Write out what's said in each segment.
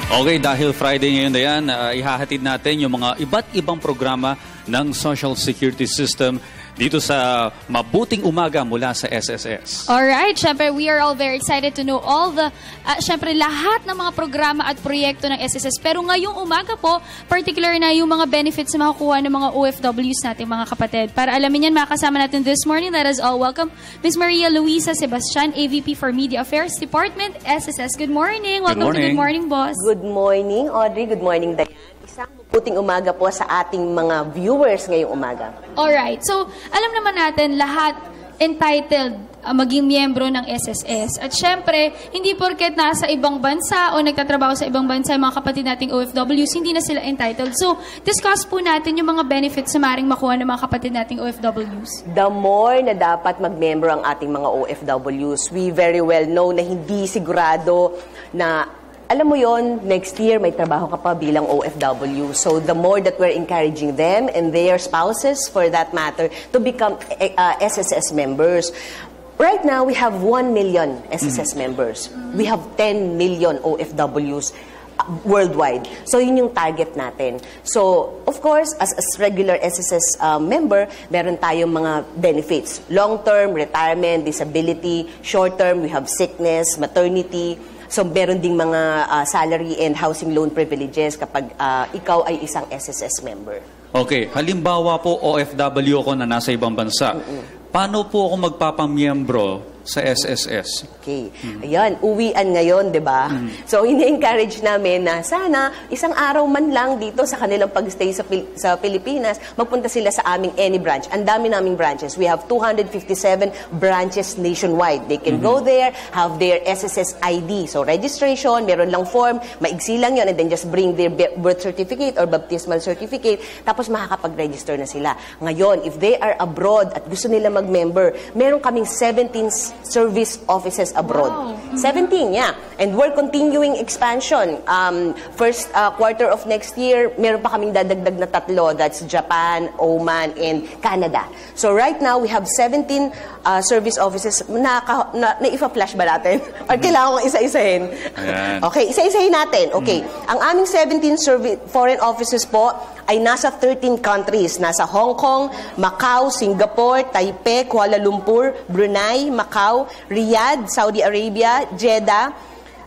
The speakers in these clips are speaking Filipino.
Okay, dahil Friday ngayon na yan, ihahatid natin yung mga iba't ibang programa ng Social Security System dito sa Mabuting Umaga mula sa SSS. Alright, syempre we are all very excited to know all the, syempre lahat ng mga programa at proyekto ng SSS. Pero ngayong umaga po, particular na yung mga benefits na makukuha ng mga OFWs natin mga kapatid. Para alamin yan, makasama natin this morning, let us all welcome Ms. Maria Luisa Sebastian, AVP for Media Affairs Department, SSS. Good morning. Welcome to Good Morning, Boss. Good morning, Audrey. Good morning, Diane. Isang mabuting umaga po sa ating mga viewers ngayong umaga. Alright. So, alam naman natin lahat entitled maging miyembro ng SSS. At syempre, hindi porket nasa ibang bansa o nagtatrabaho sa ibang bansa yung mga kapatid nating OFWs, hindi na sila entitled. So, discuss po natin yung mga benefits na maring makuha ng mga kapatid nating OFWs. The more na dapat mag-member ang ating mga OFWs, we very well know na hindi sigurado na alam mo yon, next year may trabaho ka pa bilang OFW. So the more that we're encouraging them and their spouses, for that matter, to become SSS members. Right now, we have 1 million SSS members. We have 10 million OFWs worldwide. So yun yung target natin. So, of course, as regular SSS member, meron tayong mga benefits. Long-term, retirement, disability. Short-term, we have sickness, maternity. So, meron ding mga salary and housing loan privileges kapag ikaw ay isang SSS member. Okay, halimbawa po OFW ako na nasa ibang bansa. Paano po ako magpapamiyembro sa SSS? Okay. Ayan, uwian ngayon, di ba? So, ini-encourage namin na sana isang araw man lang dito sa kanilang pag-stay sa Pilipinas, magpunta sila sa aming any branch. Ang dami naming branches. We have 257 branches nationwide. They can go there, have their SSS ID. So, registration, meron lang form, maigsi lang yun, and then just bring their birth certificate or baptismal certificate, tapos makakapag-register na sila. Ngayon, if they are abroad at gusto nila mag-member, meron kaming 17 service offices abroad. Wow. 17, yeah. And we're continuing expansion. First quarter of next year, meron pa kaming dadagdag na 3. That's Japan, Oman, and Canada. So right now, we have 17 service offices. Na-ifa-flash ba natin? Or kailangan kong isa-isahin? Okay, isa-isahin natin. Okay. Ang aming 17 foreign offices po ay nasa 13 countries. Nasa Hong Kong, Macau, Singapore, Taipei, Kuala Lumpur, Brunei, Macau, Riyadh, Saudi Arabia, Jeddah,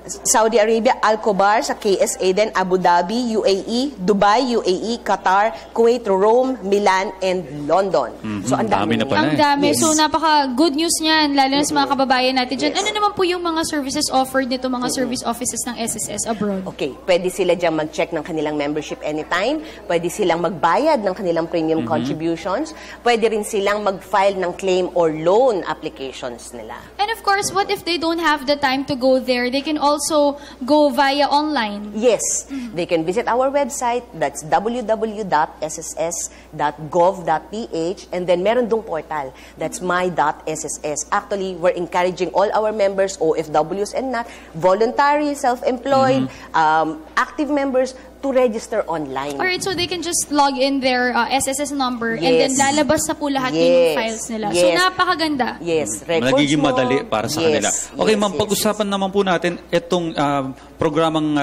Saudi Arabia, Al-Khobar sa KSA, then Abu Dhabi, UAE, Dubai, UAE, Qatar, Kuwait, Rome, Milan, and London. So, ang dami na pala. Ang dami. Yes. So, napaka-good news niyan, lalo na sa mga kababayan natin dyan. Ano naman po yung mga services offered nito, mga service offices ng SSS abroad? Okay, pwede sila dyan mag-check ng kanilang membership anytime. Pwede silang magbayad ng kanilang premium contributions. Pwede rin silang mag-file ng claim or loan applications nila. And of course, what if they don't have the time to go there? They can also go via online. Yes, they can visit our website. That's www.sss.gov.ph, and then meron dong portal. That's my.sss. Actually, we're encouraging all our members, OFWs and not, voluntary, self-employed, active members, to register online. Alright, so they can just log in their SSS number and then lalabas na po lahat yung files nila. So, napakaganda. Yes. Nagiging madali para sa kanila. Okay, ma'am, pag-usapan naman po natin itong programang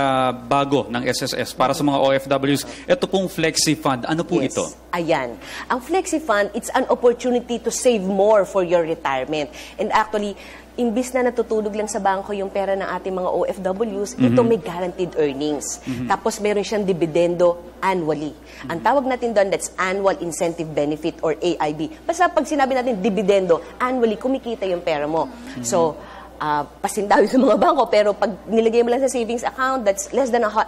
bago ng SSS para sa mga OFWs. Ito pong Flexi Fund. Ano po ito? Ayan. Ang Flexi Fund, it's an opportunity to save more for your retirement. And actually, imbis na natutulog lang sa bangko yung pera ng ating mga OFWs, ito may guaranteed earnings. Tapos meron siyang dividendo annually. Ang tawag natin doon, that's Annual Incentive Benefit or AIB. Basta pag sinabi natin dividendo, annually, kumikita yung pera mo. So, pasindawi sa mga bangko, pero pag nilagay mo lang sa savings account, that's less than 1%.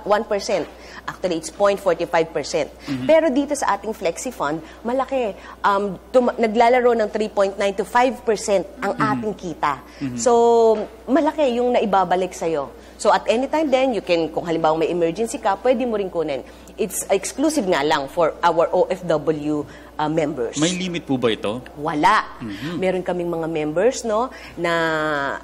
Actually, it's 0.45%. Pero dito sa ating Flexi Fund, malaki. Naglalaro ng 3.9 to 5% ang ating kita. So, malaki yung naibabalik sa'yo. So, at any time then, you can, kung halimbawa may emergency ka, pwede mo rin kunin. It's exclusive nga lang for our OFW members. May limit po ba ito? Wala. Meron kaming mga members, no, na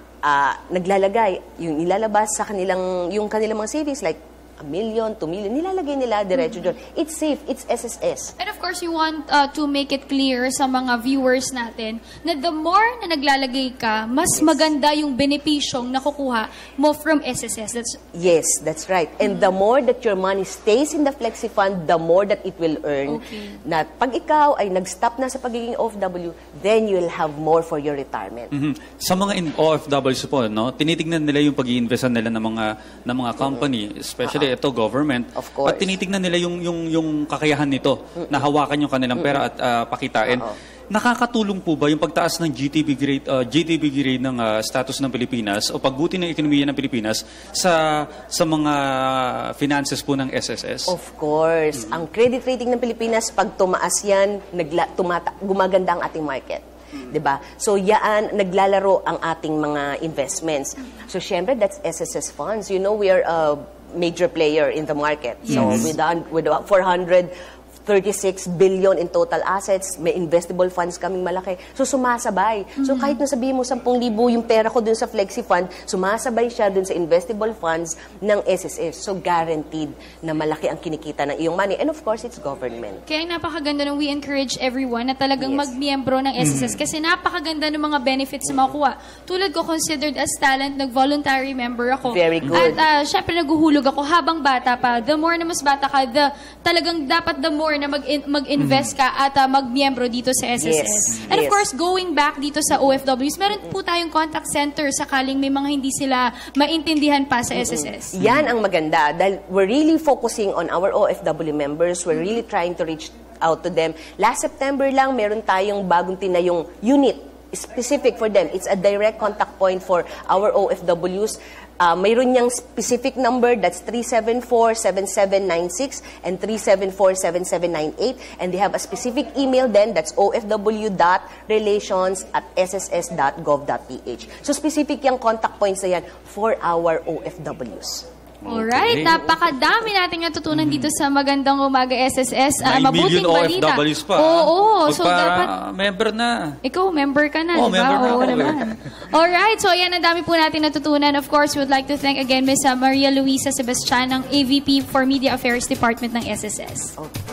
naglalagay, yung ilalabas sa kanilang mga savings, like 1 million, 2 million, nilalagay nila diretso doon. It's safe, it's SSS. And of course, you want to make it clear sa mga viewers natin na the more na naglalagay ka, mas maganda yung benepisyong nakukuha mo from SSS. Yes, that's right. And the more that your money stays in the Flexi Fund, the more that it will earn. Okay. Na pag ikaw ay nag-stop na sa pagiging OFW, then you'll have more for your retirement. Sa mga OFWs po, no, tinitignan nila yung pag-iinvestan nila ng mga company, especially ito government. Of course. At tinitignan nila yung kakayahan nito na hawakan yung kanilang pera at pakitain. Nakakatulong po ba yung pagtaas ng GDP grade ng status ng Pilipinas o pagbuti ng ekonomiya ng Pilipinas sa mga finances po ng SSS? Of course. Ang credit rating ng Pilipinas, pag tumaas yan, gumaganda ang ating market. 'Di ba? So yaan naglalaro ang ating mga investments. So syempre that's SSS funds. You know, we are a major player in the market. So with 436 billion in total assets, may investable funds kaming malaki. So sumasabay. So kahit nasabihin mo 10,000 yung pera ko dun sa Flexi Fund, sumasabay siya dun sa investable funds ng SSS. So guaranteed na malaki ang kinikita ng iyong money. And of course, it's government. Kaya napakaganda nung we encourage everyone na talagang magmiyembro ng SSS kasi napakaganda ng mga benefits na makuha. Tulad ko, considered as talent, nag-voluntary member ako. Very good. At syempre naguhulog ako habang bata pa. The more na mas bata ka, talagang dapat the more na mag-invest ka at magmiyembro dito sa SSS. And of course, going back dito sa OFWs, meron po tayong contact center sakaling may mga hindi sila maintindihan pa sa SSS. Yan ang maganda dahil we're really focusing on our OFW members. We're really trying to reach out to them. Last September lang, meron tayong bagong tinayong unit specific for them. It's a direct contact point for our OFWs. Mayroon niyang specific number, that's 374-7796 and 374-7798. And they have a specific email then, that's ofw.relations@sss.gov.ph. So specific yung contact points na yan for our OFWs. Alright, napakadami nating natutunan dito sa Magandang Umaga SSS. 9 Mabuting million balita. OFWs pa. Oo, so para dapat member na. ikaw, member ka na, Oh, di ba? member na Oo ako. naman. Alright, so ayan, ang dami po natin natutunan. Of course, we would like to thank again Ms. Maria Luisa Sebastian, ng AVP for Media Affairs Department ng SSS. Okay.